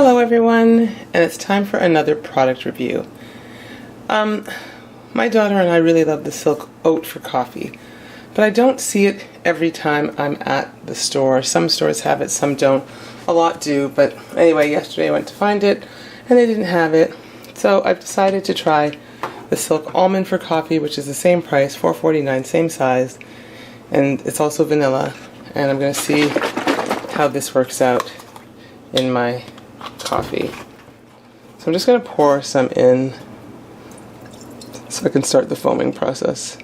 Hello everyone, and it's time for another product review. My daughter and I really love the silk oat for coffee, but I don't see it every time I'm at the store. Some stores have it, some don't. A lot do, but anyway, yesterday I went to find it and they didn't have it. So I've decided to try the silk almond for coffee, which is the same price, $4.49, same size, and it's also vanilla. And I'm going to see how this works out in my coffee. So I'm just going to pour some in so I can start the foaming process.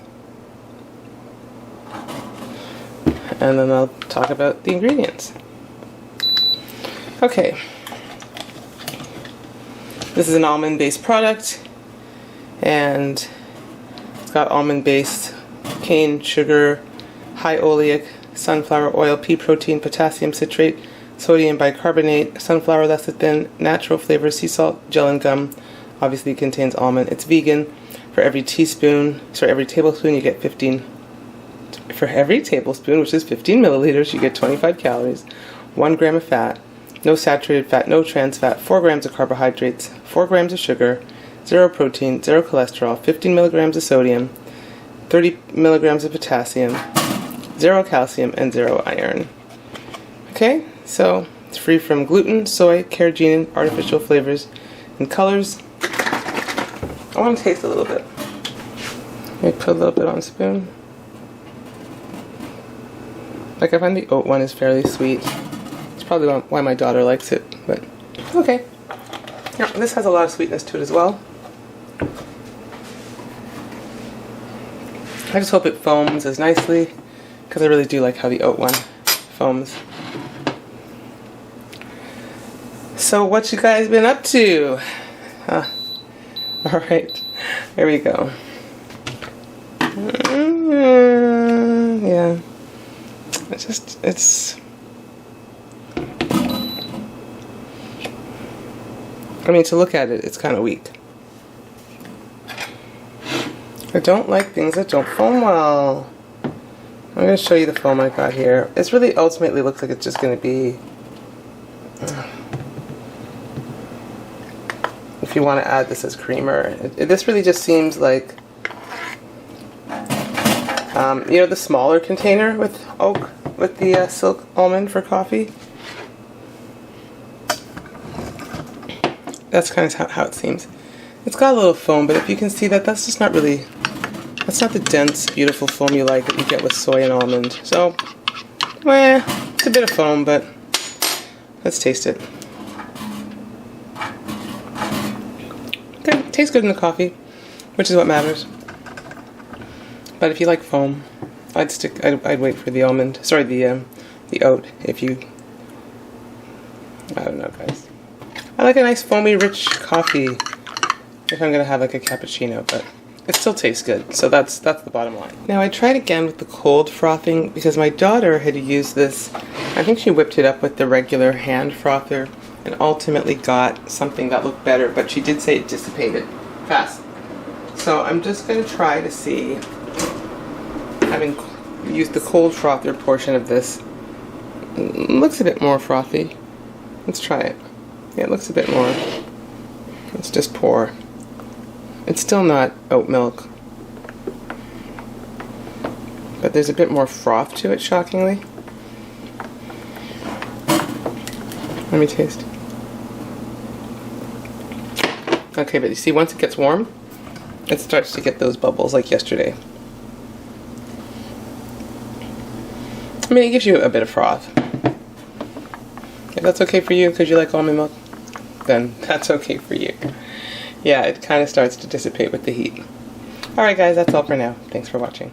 And then I'll talk about the ingredients. Okay. This is an almond-based product, and it's got almond-based cane sugar, high oleic, sunflower oil, pea protein, potassium citrate, sodium bicarbonate, sunflower lecithin, natural flavor, sea salt, gel, and gum. Obviously it contains almond. It's vegan. For every tablespoon you get 15. For every tablespoon, which is 15 milliliters, you get 25 calories, 1 gram of fat, no saturated fat, no trans fat, 4 grams of carbohydrates, 4 grams of sugar, 0 protein, 0 cholesterol, 15 milligrams of sodium, 30 milligrams of potassium, 0 calcium, and 0 iron. Okay, so it's free from gluten, soy, carrageenan, artificial flavors, and colors. I want to taste a little bit. Maybe put a little bit on a spoon. Like, I find the oat one is fairly sweet. It's probably why my daughter likes it, but okay. Yeah, this has a lot of sweetness to it as well. I just hope it foams as nicely, because I really do like how the oat one foams. So what you guys been up to? Alright, here we go. Yeah. I mean, to look at it, it's kind of weak. I don't like things that don't foam well. I'm going to show you the foam I got here. It's really ultimately looks like it's just going to be... if you want to add this as creamer. This really just seems like... you know the smaller container with the silk almond for coffee? That's kind of how it seems. It's got a little foam, but if you can see that, that's just not really... that's not the dense, beautiful foam you like that you get with soy and almond. So, it's a bit of foam, but let's taste it. Okay, tastes good in the coffee, which is what matters. But if you like foam, I'd wait for the almond. Sorry, the oat. If you, I don't know, guys. I like a nice foamy, rich coffee if I'm gonna have like a cappuccino, but it still tastes good. So that's the bottom line. Now I tried again with the cold frothing because my daughter had used this. I think she whipped it up with the regular hand frother and ultimately got something that looked better. But she did say it dissipated fast. So I'm just gonna try to see. Having used the cold frother portion of this, it looks a bit more frothy. Let's try it. Yeah, it looks a bit more. Let's just pour. It's still not oat milk, but there's a bit more froth to it, shockingly. Let me taste. Okay, but you see, once it gets warm, it starts to get those bubbles like yesterday. I mean, it gives you a bit of froth. If that's okay for you because you like almond milk, then that's okay for you. Yeah, it kind of starts to dissipate with the heat. Alright guys, that's all for now. Thanks for watching.